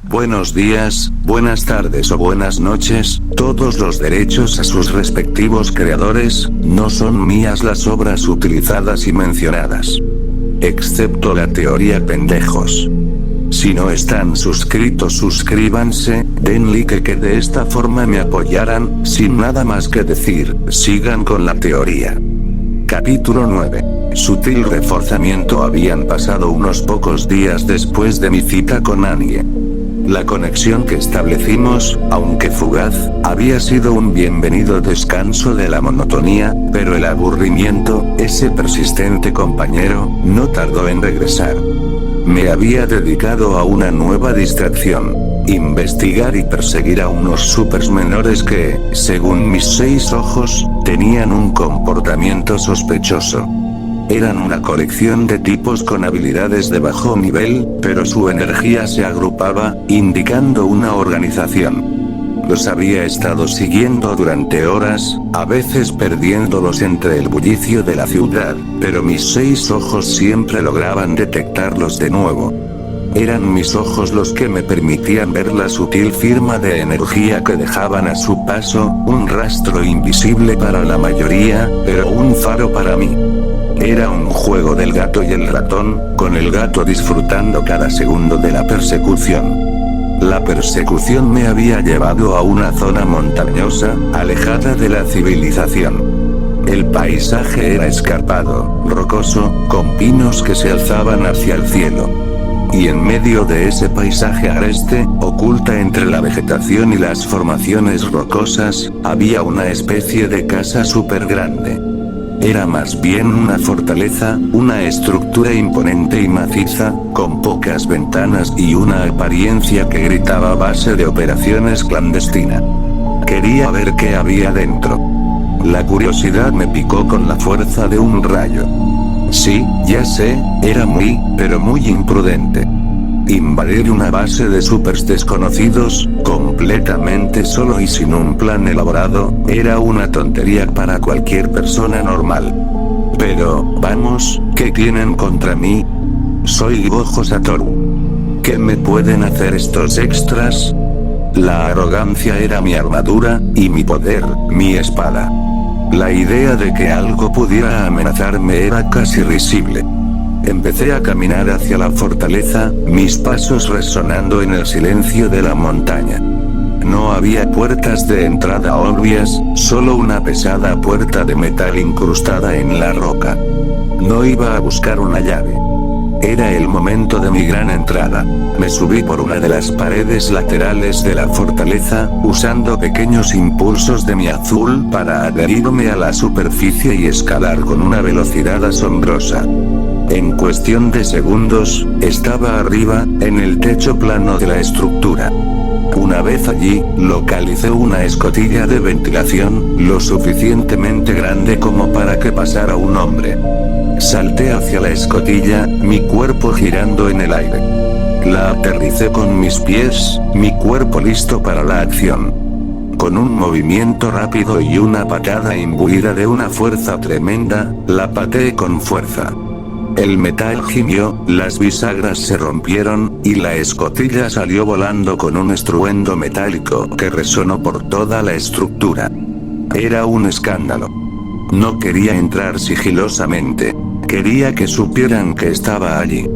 buenos días, buenas tardes o buenas noches, todos los derechos a sus respectivos creadores, no son mías las obras utilizadas y mencionadas. Excepto la teoría pendejos. Si no están suscritos suscríbanse, den like que de esta forma me apoyarán, sin nada más que decir, sigan con la teoría. Capítulo 9. Sutil reforzamiento. Habían pasado unos pocos días después de mi cita con Annie. La conexión que establecimos, aunque fugaz, había sido un bienvenido descanso de la monotonía, pero el aburrimiento, ese persistente compañero, no tardó en regresar. Me había dedicado a una nueva distracción: investigar y perseguir a unos supers menores que, según mis 6 ojos, tenían un comportamiento sospechoso. Eran una colección de tipos con habilidades de bajo nivel, pero su energía se agrupaba, indicando una organización. Los había estado siguiendo durante horas, a veces perdiéndolos entre el bullicio de la ciudad, pero mis 6 ojos siempre lograban detectarlos de nuevo. Eran mis ojos los que me permitían ver la sutil firma de energía que dejaban a su paso, un rastro invisible para la mayoría, pero un faro para mí. Era un juego del gato y el ratón, con el gato disfrutando cada segundo de la persecución. La persecución me había llevado a una zona montañosa, alejada de la civilización. El paisaje era escarpado, rocoso, con pinos que se alzaban hacia el cielo. Y en medio de ese paisaje agreste, oculta entre la vegetación y las formaciones rocosas, había una especie de casa súper grande. Era más bien una fortaleza, una estructura imponente y maciza, con pocas ventanas y una apariencia que gritaba base de operaciones clandestina. Quería ver qué había dentro. La curiosidad me picó con la fuerza de un rayo. Sí, ya sé, era pero muy imprudente. Invadir una base de supers desconocidos, completamente solo y sin un plan elaborado, era una tontería para cualquier persona normal. Pero, vamos, ¿qué tienen contra mí? Soy Gojo Satoru. ¿Qué me pueden hacer estos extras? La arrogancia era mi armadura, y mi poder, mi espada. La idea de que algo pudiera amenazarme era casi risible. Empecé a caminar hacia la fortaleza, mis pasos resonando en el silencio de la montaña. No había puertas de entrada obvias, solo una pesada puerta de metal incrustada en la roca. No iba a buscar una llave. Era el momento de mi gran entrada. Me subí por una de las paredes laterales de la fortaleza, usando pequeños impulsos de mi azul para adherirme a la superficie y escalar con una velocidad asombrosa. En cuestión de segundos, estaba arriba, en el techo plano de la estructura. Una vez allí, localicé una escotilla de ventilación, lo suficientemente grande como para que pasara un hombre. Salté hacia la escotilla, mi cuerpo girando en el aire. La aterricé con mis pies, mi cuerpo listo para la acción. Con un movimiento rápido y una patada imbuida de una fuerza tremenda, la pateé con fuerza. El metal gimió, las bisagras se rompieron, y la escotilla salió volando con un estruendo metálico que resonó por toda la estructura. Era un escándalo. No quería entrar sigilosamente. Quería que supieran que estaba allí.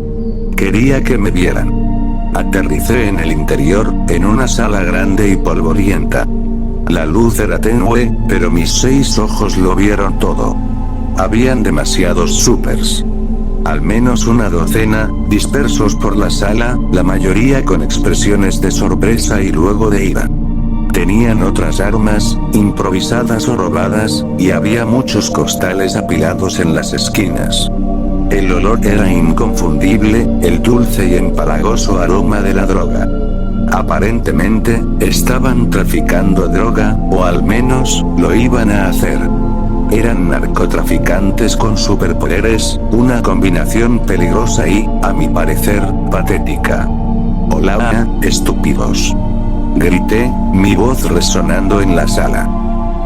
Quería que me vieran. Aterricé en el interior, en una sala grande y polvorienta. La luz era tenue, pero mis 6 ojos lo vieron todo. Habían demasiados supers. Al menos una docena, dispersos por la sala, la mayoría con expresiones de sorpresa y luego de ira. Tenían otras armas, improvisadas o robadas, y había muchos costales apilados en las esquinas. El olor era inconfundible, el dulce y empalagoso aroma de la droga. Aparentemente, estaban traficando droga, o al menos, lo iban a hacer. Eran narcotraficantes con superpoderes, una combinación peligrosa y, a mi parecer, patética. ¡Hola, estúpidos! Grité, mi voz resonando en la sala.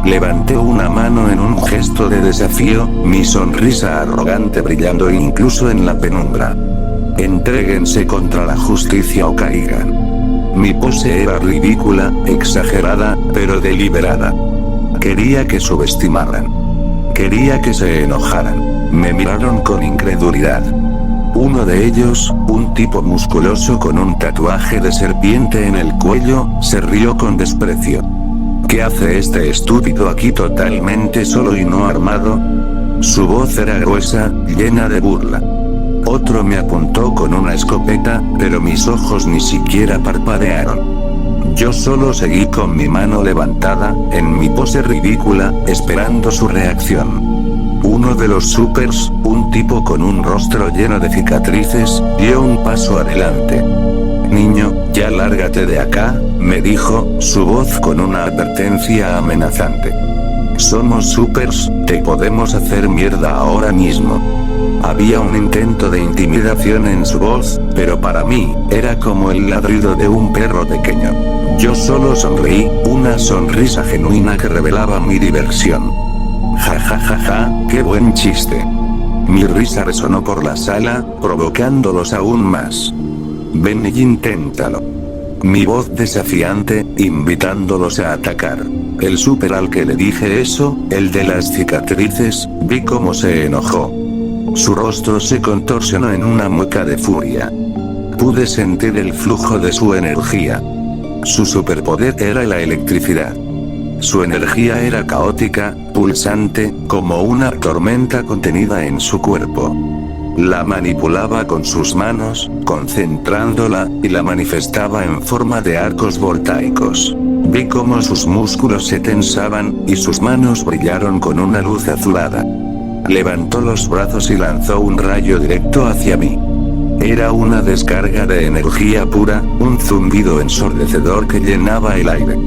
Levanté una mano en un gesto de desafío, mi sonrisa arrogante brillando incluso en la penumbra. Entréguense contra la justicia o caigan. Mi pose era ridícula, exagerada, pero deliberada. Quería que subestimaran. Quería que se enojaran. Me miraron con incredulidad. Uno de ellos, un tipo musculoso con un tatuaje de serpiente en el cuello, se rió con desprecio. ¿Qué hace este estúpido aquí totalmente solo y no armado? Su voz era gruesa, llena de burla. Otro me apuntó con una escopeta, pero mis ojos ni siquiera parpadearon. Yo solo seguí con mi mano levantada, en mi pose ridícula, esperando su reacción. Uno de los supers, un tipo con un rostro lleno de cicatrices, dio un paso adelante. Niño, ya lárgate de acá, me dijo, su voz con una advertencia amenazante. Somos supers, te podemos hacer mierda ahora mismo. Había un intento de intimidación en su voz, pero para mí, era como el ladrido de un perro pequeño. Yo solo sonreí, una sonrisa genuina que revelaba mi diversión. Ja ja ja ja, qué buen chiste. Mi risa resonó por la sala, provocándolos aún más. Ven y inténtalo. Mi voz desafiante, invitándolos a atacar. El súper al que le dije eso, el de las cicatrices, vi cómo se enojó. Su rostro se contorsionó en una mueca de furia. Pude sentir el flujo de su energía. Su superpoder era la electricidad. Su energía era caótica, pulsante, como una tormenta contenida en su cuerpo. La manipulaba con sus manos, concentrándola, y la manifestaba en forma de arcos voltaicos. Vi cómo sus músculos se tensaban, y sus manos brillaron con una luz azulada. Levantó los brazos y lanzó un rayo directo hacia mí. Era una descarga de energía pura, un zumbido ensordecedor que llenaba el aire.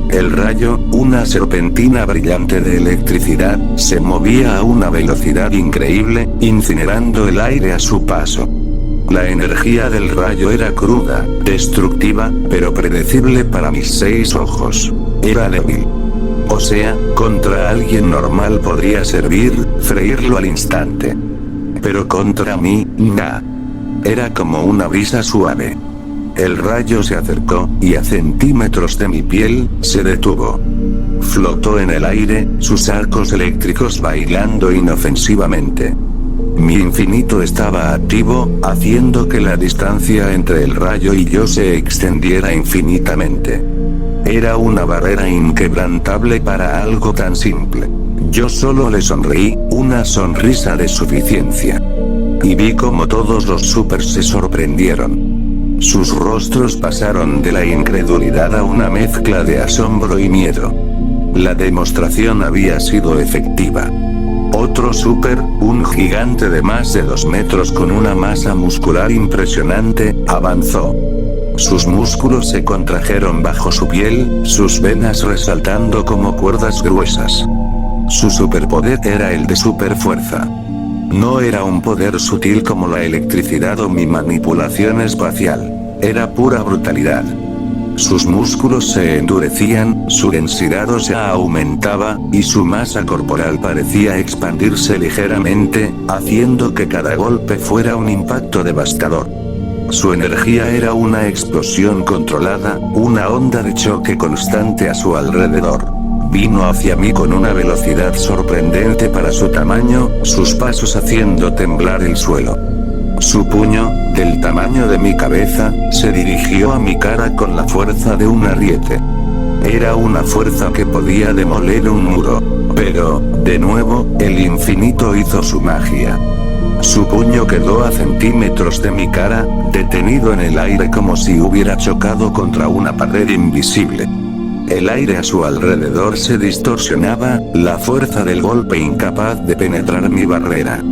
El rayo, una serpentina brillante de electricidad, se movía a una velocidad increíble, incinerando el aire a su paso. La energía del rayo era cruda, destructiva, pero predecible para mis 6 ojos. Era débil. O sea, contra alguien normal podría servir, freírlo al instante. Pero contra mí, nah. Era como una brisa suave. El rayo se acercó, y a centímetros de mi piel, se detuvo. Flotó en el aire, sus arcos eléctricos bailando inofensivamente. Mi infinito estaba activo, haciendo que la distancia entre el rayo y yo se extendiera infinitamente. Era una barrera inquebrantable para algo tan simple. Yo solo le sonreí, una sonrisa de suficiencia. Y vi como todos los supers se sorprendieron. Sus rostros pasaron de la incredulidad a una mezcla de asombro y miedo. La demostración había sido efectiva. Otro súper, un gigante de más de 2 metros con una masa muscular impresionante, avanzó. Sus músculos se contrajeron bajo su piel, sus venas resaltando como cuerdas gruesas. Su superpoder era el de superfuerza. No era un poder sutil como la electricidad o mi manipulación espacial. Era pura brutalidad. Sus músculos se endurecían, su densidad ósea aumentaba, y su masa corporal parecía expandirse ligeramente, haciendo que cada golpe fuera un impacto devastador. Su energía era una explosión controlada, una onda de choque constante a su alrededor. Vino hacia mí con una velocidad sorprendente para su tamaño, sus pasos haciendo temblar el suelo. Su puño, del tamaño de mi cabeza, se dirigió a mi cara con la fuerza de un ariete. Era una fuerza que podía demoler un muro. Pero, de nuevo, el infinito hizo su magia. Su puño quedó a centímetros de mi cara, detenido en el aire como si hubiera chocado contra una pared invisible. El aire a su alrededor se distorsionaba, la fuerza del golpe incapaz de penetrar mi barrera.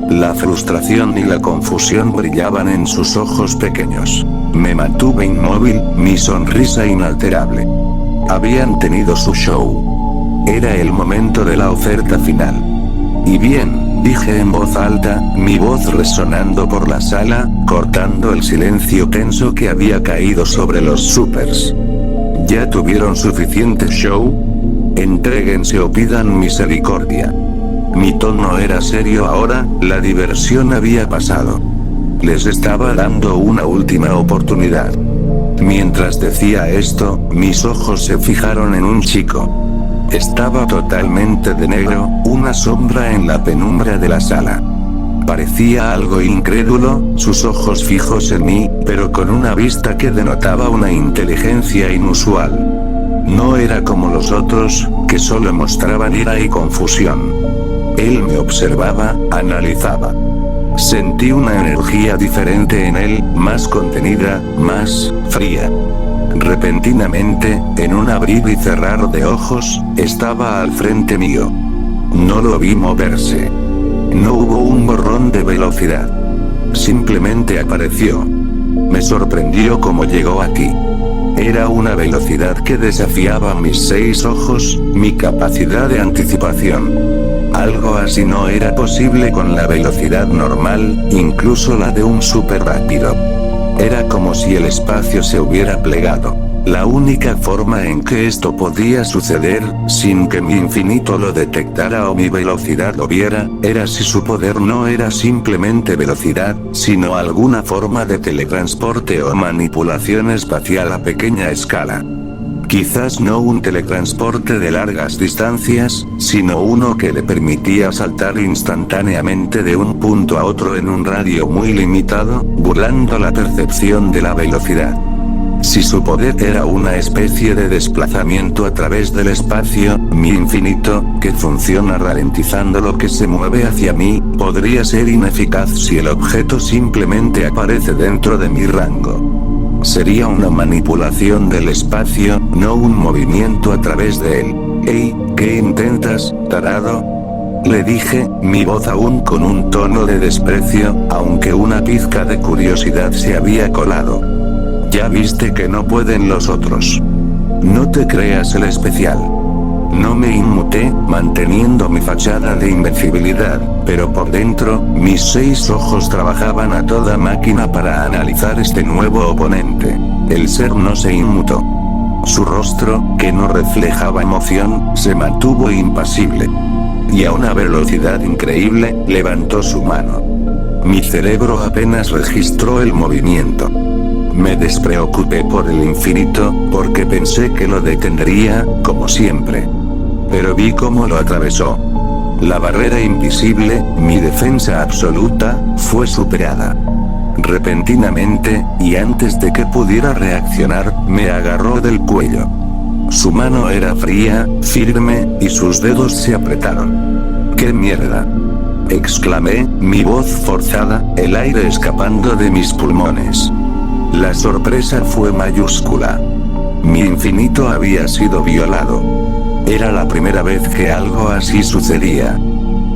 La frustración y la confusión brillaban en sus ojos pequeños. Me mantuve inmóvil, mi sonrisa inalterable. Habían tenido su show. Era el momento de la oferta final. Y bien, dije en voz alta, mi voz resonando por la sala, cortando el silencio tenso que había caído sobre los supers. ¿Ya tuvieron suficiente show? Entréguense o pidan misericordia. Mi tono era serio ahora, la diversión había pasado. Les estaba dando una última oportunidad. Mientras decía esto, mis ojos se fijaron en un chico. Estaba totalmente de negro, una sombra en la penumbra de la sala. Parecía algo incrédulo, sus ojos fijos en mí, pero con una vista que denotaba una inteligencia inusual. No era como los otros, que solo mostraban ira y confusión. Él me observaba, analizaba. Sentí una energía diferente en él, más contenida, más fría. Repentinamente, en un abrir y cerrar de ojos, estaba al frente mío. No lo vi moverse. No hubo un borrón de velocidad. Simplemente apareció. Me sorprendió cómo llegó aquí. Era una velocidad que desafiaba mis 6 ojos, mi capacidad de anticipación. Algo así no era posible con la velocidad normal, incluso la de un súper rápido. Era como si el espacio se hubiera plegado. La única forma en que esto podía suceder, sin que mi infinito lo detectara o mi velocidad lo viera, era si su poder no era simplemente velocidad, sino alguna forma de teletransporte o manipulación espacial a pequeña escala. Quizás no un teletransporte de largas distancias, sino uno que le permitía saltar instantáneamente de un punto a otro en un radio muy limitado, burlando la percepción de la velocidad. Si su poder era una especie de desplazamiento a través del espacio, mi infinito, que funciona ralentizando lo que se mueve hacia mí, podría ser ineficaz si el objeto simplemente aparece dentro de mi rango. Sería una manipulación del espacio, no un movimiento a través de él. «Hey, ¿qué intentas, tarado?», le dije, mi voz aún con un tono de desprecio, aunque una pizca de curiosidad se había colado. «Ya viste que no pueden los otros. No te creas el especial». No me inmuté, manteniendo mi fachada de invencibilidad, pero por dentro, mis 6 ojos trabajaban a toda máquina para analizar este nuevo oponente. El ser no se inmutó. Su rostro, que no reflejaba emoción, se mantuvo impasible. Y a una velocidad increíble, levantó su mano. Mi cerebro apenas registró el movimiento. Me despreocupé por el infinito, porque pensé que lo detendría, como siempre. Pero vi cómo lo atravesó. La barrera invisible, mi defensa absoluta, fue superada. Repentinamente, y antes de que pudiera reaccionar, me agarró del cuello. Su mano era fría, firme, y sus dedos se apretaron. «¿Qué mierda?», exclamé, mi voz forzada, el aire escapando de mis pulmones. La sorpresa fue mayúscula. Mi infinito había sido violado. Era la primera vez que algo así sucedía.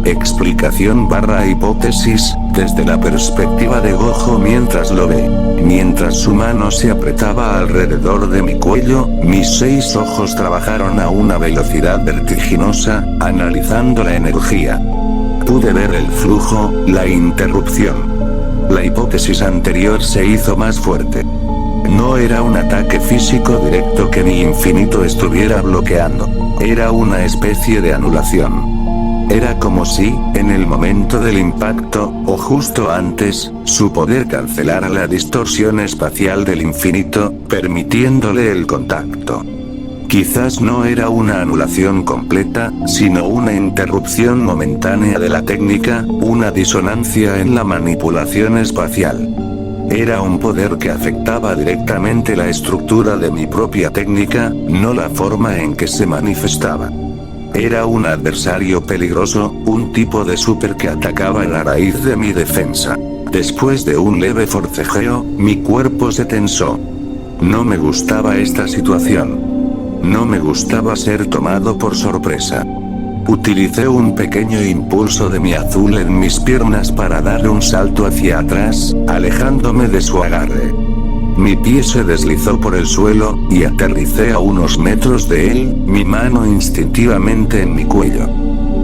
Explicación / hipótesis, desde la perspectiva de Gojo mientras lo ve. Mientras su mano se apretaba alrededor de mi cuello, mis 6 ojos trabajaron a una velocidad vertiginosa, analizando la energía. Pude ver el flujo, la interrupción. La hipótesis anterior se hizo más fuerte. No era un ataque físico directo que mi infinito estuviera bloqueando. Era una especie de anulación. Era como si, en el momento del impacto, o justo antes, su poder cancelara la distorsión espacial del infinito, permitiéndole el contacto. Quizás no era una anulación completa, sino una interrupción momentánea de la técnica, una disonancia en la manipulación espacial. Era un poder que afectaba directamente la estructura de mi propia técnica, no la forma en que se manifestaba. Era un adversario peligroso, un tipo de súper que atacaba la raíz de mi defensa. Después de un leve forcejeo, mi cuerpo se tensó. No me gustaba esta situación. No me gustaba ser tomado por sorpresa. Utilicé un pequeño impulso de mi azul en mis piernas para dar un salto hacia atrás, alejándome de su agarre. Mi pie se deslizó por el suelo, y aterricé a unos metros de él, mi mano instintivamente en mi cuello.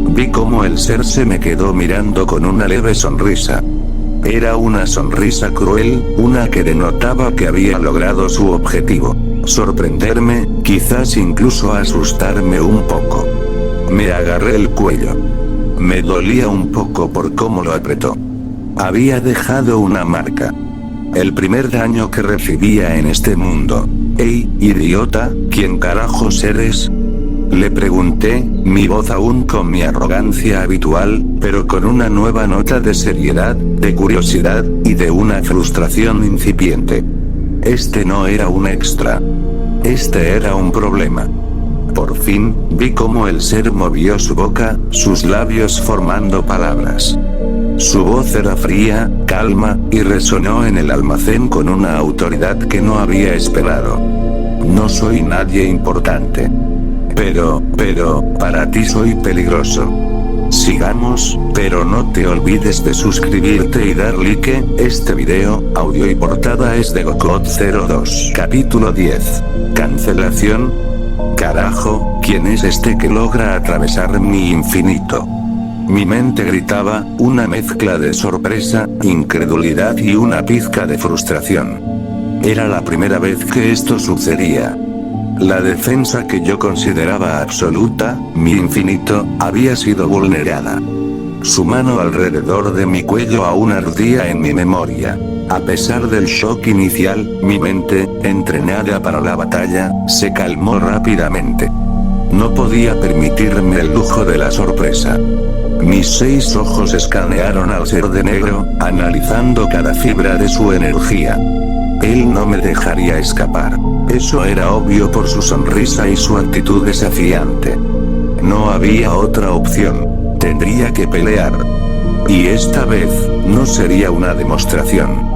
Vi cómo el ser se me quedó mirando con una leve sonrisa. Era una sonrisa cruel, una que denotaba que había logrado su objetivo. Sorprenderme, quizás incluso asustarme un poco. Me agarré el cuello. Me dolía un poco por cómo lo apretó. Había dejado una marca. El primer daño que recibía en este mundo. «Ey, idiota, ¿quién carajos eres?», le pregunté, mi voz aún con mi arrogancia habitual, pero con una nueva nota de seriedad, de curiosidad, y de una frustración incipiente. Este no era un extra. Este era un problema. Por fin, vi cómo el ser movió su boca, sus labios formando palabras. Su voz era fría, calma, y resonó en el almacén con una autoridad que no había esperado. «No soy nadie importante. Pero, para ti soy peligroso. Sigamos, pero no te olvides de suscribirte y dar like». Este video, audio y portada es de Gocod02. Capítulo 10. Cancelación. Carajo, ¿quién es este que logra atravesar mi infinito? Mi mente gritaba, una mezcla de sorpresa, incredulidad y una pizca de frustración. Era la primera vez que esto sucedía. La defensa que yo consideraba absoluta, mi infinito, había sido vulnerada. Su mano alrededor de mi cuello aún ardía en mi memoria. A pesar del shock inicial, mi mente, entrenada para la batalla, se calmó rápidamente. No podía permitirme el lujo de la sorpresa. Mis 6 ojos escanearon al ser de negro, analizando cada fibra de su energía. Él no me dejaría escapar. Eso era obvio por su sonrisa y su actitud desafiante. No había otra opción. Tendría que pelear. Y esta vez, no sería una demostración.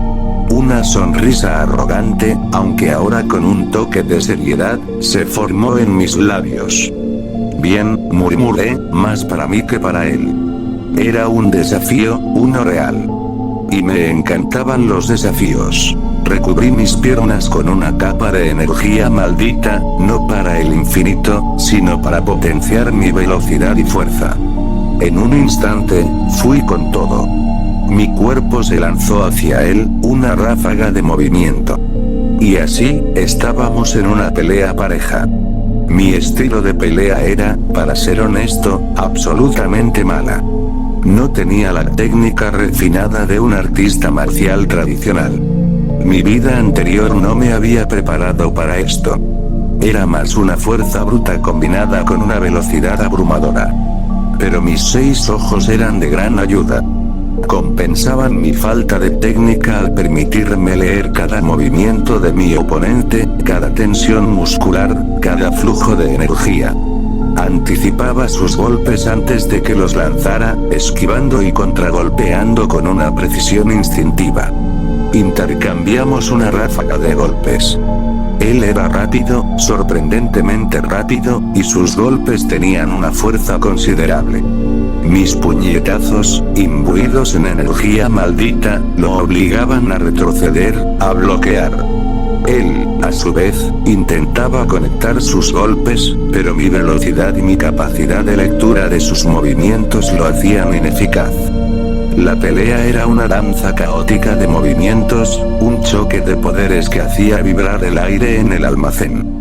Una sonrisa arrogante, aunque ahora con un toque de seriedad, se formó en mis labios. «Bien», murmuré, más para mí que para él. Era un desafío, uno real. Y me encantaban los desafíos. Recubrí mis piernas con una capa de energía maldita, no para el infinito, sino para potenciar mi velocidad y fuerza. En un instante, fui con todo. Mi cuerpo se lanzó hacia él, una ráfaga de movimiento. Y así, estábamos en una pelea pareja. Mi estilo de pelea era, para ser honesto, absolutamente mala. No tenía la técnica refinada de un artista marcial tradicional. Mi vida anterior no me había preparado para esto. Era más una fuerza bruta combinada con una velocidad abrumadora. Pero mis 6 ojos eran de gran ayuda. Compensaban mi falta de técnica al permitirme leer cada movimiento de mi oponente, cada tensión muscular, cada flujo de energía. Anticipaba sus golpes antes de que los lanzara, esquivando y contragolpeando con una precisión instintiva. Intercambiamos una ráfaga de golpes. Él era rápido, sorprendentemente rápido, y sus golpes tenían una fuerza considerable. Mis puñetazos, imbuidos en energía maldita, lo obligaban a retroceder, a bloquear. Él, a su vez, intentaba conectar sus golpes, pero mi velocidad y mi capacidad de lectura de sus movimientos lo hacían ineficaz. La pelea era una danza caótica de movimientos, un choque de poderes que hacía vibrar el aire en el almacén.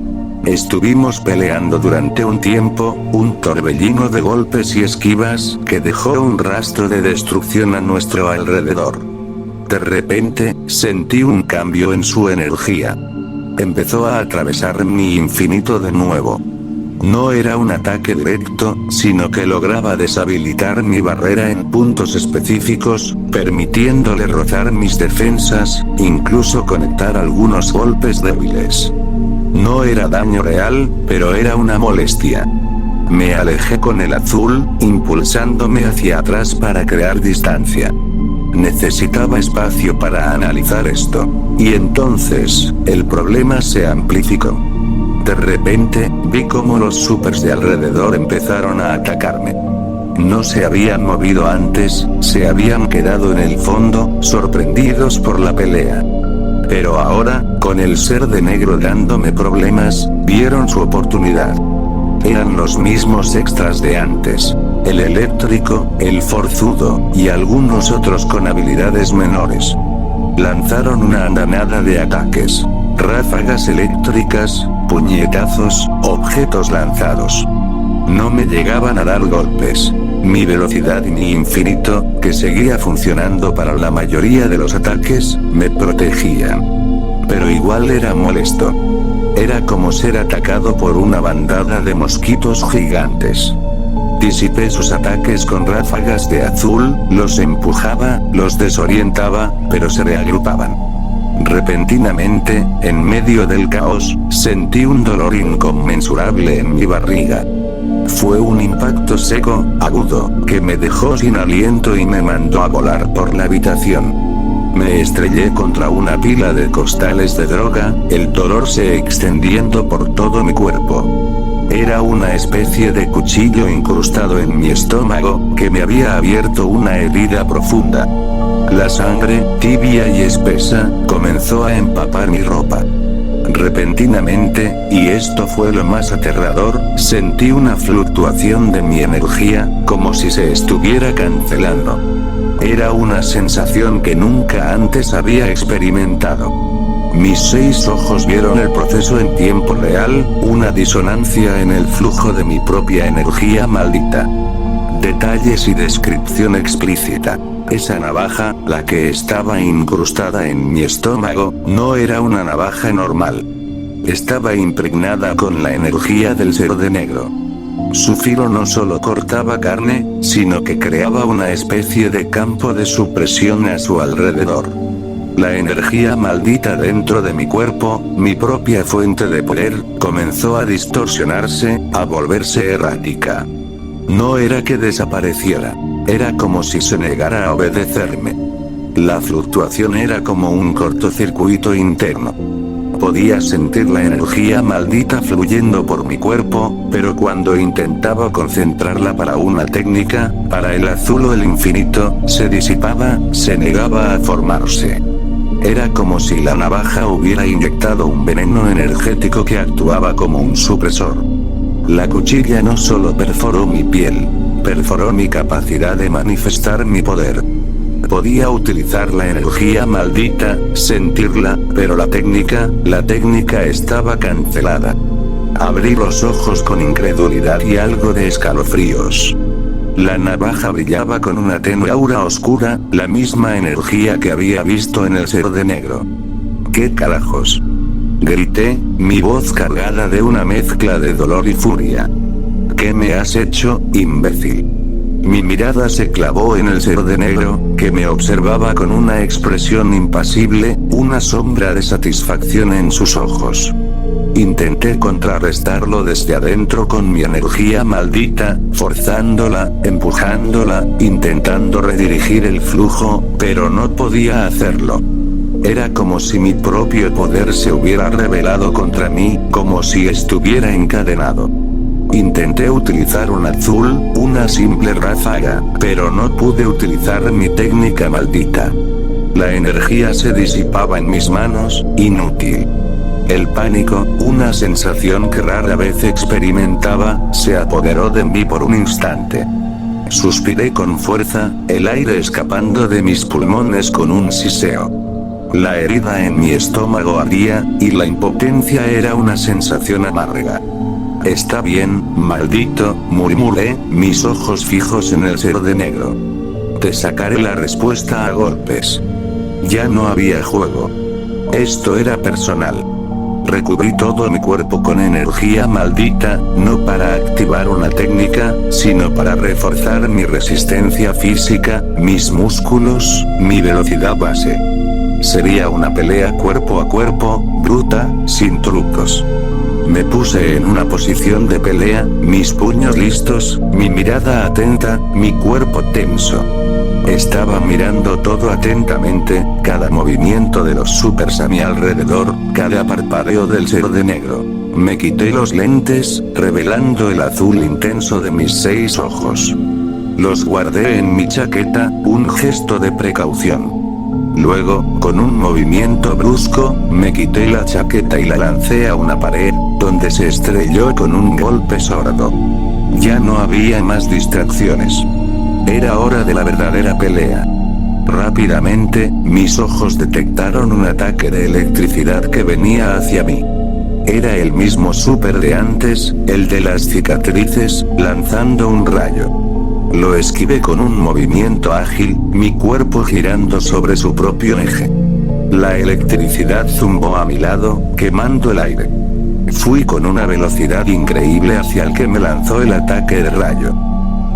Estuvimos peleando durante un tiempo, un torbellino de golpes y esquivas que dejó un rastro de destrucción a nuestro alrededor. De repente, sentí un cambio en su energía. Empezó a atravesar mi infinito de nuevo. No era un ataque directo, sino que lograba deshabilitar mi barrera en puntos específicos, permitiéndole rozar mis defensas, incluso conectar algunos golpes débiles. No era daño real, pero era una molestia. Me alejé con el azul, impulsándome hacia atrás para crear distancia. Necesitaba espacio para analizar esto. Y entonces, el problema se amplificó. De repente, vi cómo los supers de alrededor empezaron a atacarme. No se habían movido antes, se habían quedado en el fondo, sorprendidos por la pelea. Pero ahora, con el ser de negro dándome problemas, vieron su oportunidad. Eran los mismos extras de antes. El eléctrico, el forzudo, y algunos otros con habilidades menores. Lanzaron una andanada de ataques. Ráfagas eléctricas, puñetazos, objetos lanzados. No me llegaban a dar golpes. mi velocidad y mi infinito, que seguía funcionando para la mayoría de los ataques, me protegían. Pero igual era molesto. Era como ser atacado por una bandada de mosquitos gigantes. Disipé sus ataques con ráfagas de azul, los empujaba, los desorientaba, pero se reagrupaban. Repentinamente, en medio del caos, sentí un dolor inconmensurable en mi barriga. Fue un impacto seco, agudo, que me dejó sin aliento y me mandó a volar por la habitación. Me estrellé contra una pila de costales de droga, el dolor se extendiendo por todo mi cuerpo. Era una especie de cuchillo incrustado en mi estómago, que me había abierto una herida profunda. La sangre, tibia y espesa, comenzó a empapar mi ropa. Repentinamente, y esto fue lo más aterrador, sentí una fluctuación de mi energía, como si se estuviera cancelando. Era una sensación que nunca antes había experimentado. Mis 6 ojos vieron el proceso en tiempo real, una disonancia en el flujo de mi propia energía maldita. Detalles y descripción explícita. Esa navaja, la que estaba incrustada en mi estómago, no era una navaja normal. Estaba impregnada con la energía del ser de negro. Su filo no solo cortaba carne, sino que creaba una especie de campo de supresión a su alrededor. La energía maldita dentro de mi cuerpo, mi propia fuente de poder, comenzó a distorsionarse, a volverse errática. No era que desapareciera. Era como si se negara a obedecerme. La fluctuación era como un cortocircuito interno. Podía sentir la energía maldita fluyendo por mi cuerpo, pero cuando intentaba concentrarla para una técnica, para el azul o el infinito, se disipaba, se negaba a formarse. Era como si la navaja hubiera inyectado un veneno energético que actuaba como un supresor. La cuchilla no solo perforó mi piel, perforó mi capacidad de manifestar mi poder. Podía utilizar la energía maldita, sentirla, pero la técnica estaba cancelada. Abrí los ojos con incredulidad y algo de escalofríos. La navaja brillaba con una tenue aura oscura, la misma energía que había visto en el ser de negro. ¿Qué carajos? Grité, mi voz cargada de una mezcla de dolor y furia. ¿Qué me has hecho, imbécil? Mi mirada se clavó en el ser de negro, que me observaba con una expresión impasible, una sombra de satisfacción en sus ojos. Intenté contrarrestarlo desde adentro con mi energía maldita, forzándola, empujándola, intentando redirigir el flujo, pero no podía hacerlo. Era como si mi propio poder se hubiera rebelado contra mí, como si estuviera encadenado. Intenté utilizar un azul, una simple ráfaga, pero no pude utilizar mi técnica maldita. La energía se disipaba en mis manos, inútil. El pánico, una sensación que rara vez experimentaba, se apoderó de mí por un instante. Suspiré con fuerza, el aire escapando de mis pulmones con un siseo. La herida en mi estómago ardía, y la impotencia era una sensación amarga. Está bien, maldito, murmuré, mis ojos fijos en el ser de negro. Te sacaré la respuesta a golpes. Ya no había juego. Esto era personal. Recubrí todo mi cuerpo con energía maldita, no para activar una técnica, sino para reforzar mi resistencia física, mis músculos, mi velocidad base. Sería una pelea cuerpo a cuerpo, bruta, sin trucos. Me puse en una posición de pelea, mis puños listos, mi mirada atenta, mi cuerpo tenso. Estaba mirando todo atentamente, cada movimiento de los supers a mi alrededor, cada parpadeo del ser de negro. Me quité los lentes, revelando el azul intenso de mis 6 ojos. Los guardé en mi chaqueta, un gesto de precaución. Luego, con un movimiento brusco, me quité la chaqueta y la lancé a una pared, donde se estrelló con un golpe sordo. Ya no había más distracciones. Era hora de la verdadera pelea. Rápidamente, mis ojos detectaron un ataque de electricidad que venía hacia mí. Era el mismo súper de antes, el de las cicatrices, lanzando un rayo. Lo esquivé con un movimiento ágil, mi cuerpo girando sobre su propio eje. La electricidad zumbó a mi lado, quemando el aire. Fui con una velocidad increíble hacia el que me lanzó el ataque de rayo.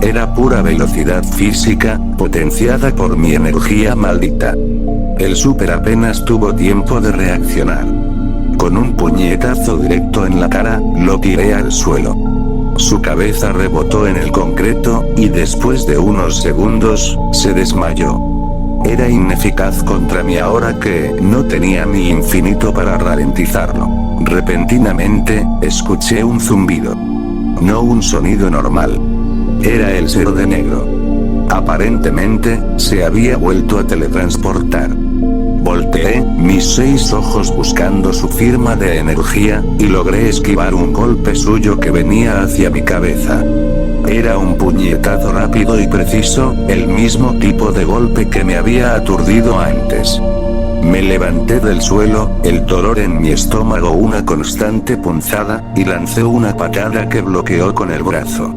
Era pura velocidad física, potenciada por mi energía maldita. El súper apenas tuvo tiempo de reaccionar. Con un puñetazo directo en la cara, lo tiré al suelo. Su cabeza rebotó en el concreto, y después de unos segundos, se desmayó. Era ineficaz contra mí ahora que no tenía mi infinito para ralentizarlo. Repentinamente, escuché un zumbido. No un sonido normal. Era el ser de negro. Aparentemente, se había vuelto a teletransportar. Volteé mis 6 ojos buscando su firma de energía, y logré esquivar un golpe suyo que venía hacia mi cabeza. Era un puñetazo rápido y preciso, el mismo tipo de golpe que me había aturdido antes. Me levanté del suelo, el dolor en mi estómago una constante punzada, y lancé una patada que bloqueó con el brazo.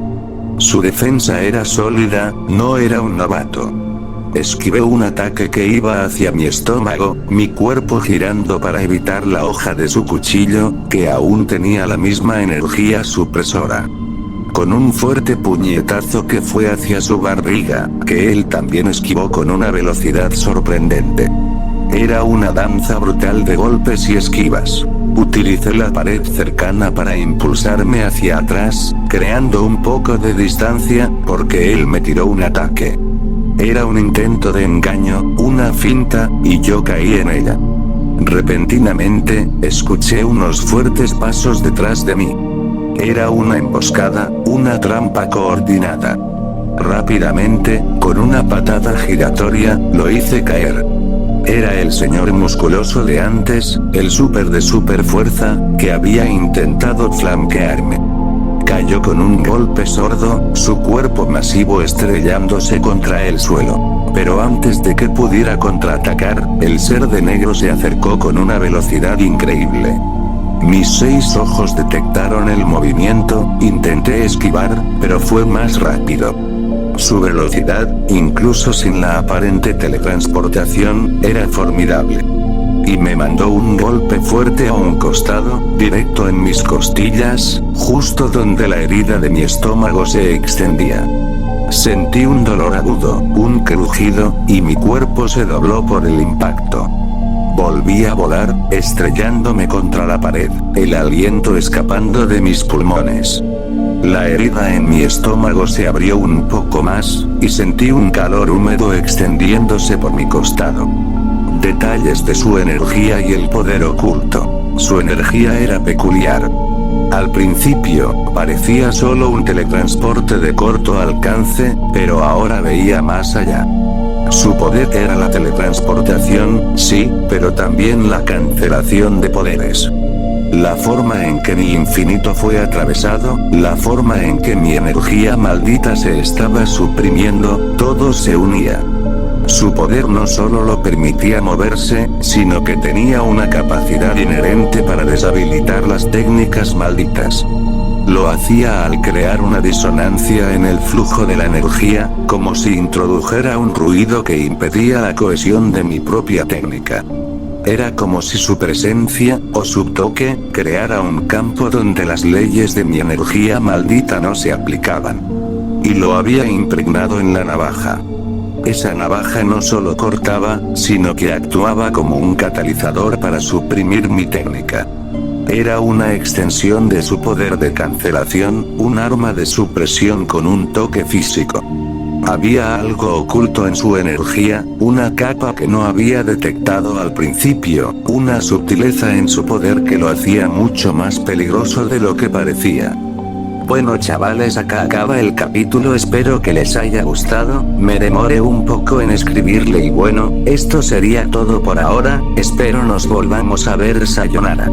Su defensa era sólida, no era un novato. Esquivé un ataque que iba hacia mi estómago, mi cuerpo girando para evitar la hoja de su cuchillo, que aún tenía la misma energía supresora. Con un fuerte puñetazo que fue hacia su barriga, que él también esquivó con una velocidad sorprendente. Era una danza brutal de golpes y esquivas. Utilicé la pared cercana para impulsarme hacia atrás, creando un poco de distancia, porque él me tiró un ataque. Era un intento de engaño, una finta, y yo caí en ella. Repentinamente, escuché unos fuertes pasos detrás de mí. Era una emboscada, una trampa coordinada. Rápidamente, con una patada giratoria, lo hice caer. Era el señor musculoso de antes, el súper de super fuerza, que había intentado flanquearme. Cayó con un golpe sordo, su cuerpo masivo estrellándose contra el suelo. Pero antes de que pudiera contraatacar, el ser de negro se acercó con una velocidad increíble. Mis 6 ojos detectaron el movimiento, intenté esquivar, pero fue más rápido. Su velocidad, incluso sin la aparente teletransportación, era formidable. Y me mandó un golpe fuerte a un costado, directo en mis costillas, justo donde la herida de mi estómago se extendía. Sentí un dolor agudo, un crujido, y mi cuerpo se dobló por el impacto. Volví a volar, estrellándome contra la pared, el aliento escapando de mis pulmones. La herida en mi estómago se abrió un poco más, y sentí un calor húmedo extendiéndose por mi costado. Detalles de su energía y el poder oculto. Su energía era peculiar. Al principio, parecía solo un teletransporte de corto alcance, pero ahora veía más allá. Su poder era la teletransportación, sí, pero también la cancelación de poderes. La forma en que mi infinito fue atravesado, la forma en que mi energía maldita se estaba suprimiendo, todo se unía. Su poder no solo lo permitía moverse, sino que tenía una capacidad inherente para deshabilitar las técnicas malditas. Lo hacía al crear una disonancia en el flujo de la energía, como si introdujera un ruido que impedía la cohesión de mi propia técnica. Era como si su presencia, o su toque, creara un campo donde las leyes de mi energía maldita no se aplicaban. Y lo había impregnado en la navaja. Esa navaja no solo cortaba, sino que actuaba como un catalizador para suprimir mi técnica. Era una extensión de su poder de cancelación, un arma de supresión con un toque físico. Había algo oculto en su energía, una capa que no había detectado al principio, una sutileza en su poder que lo hacía mucho más peligroso de lo que parecía. Bueno chavales, acá acaba el capítulo, espero que les haya gustado, me demoré un poco en escribirle y bueno, esto sería todo por ahora, espero nos volvamos a ver, sayonara.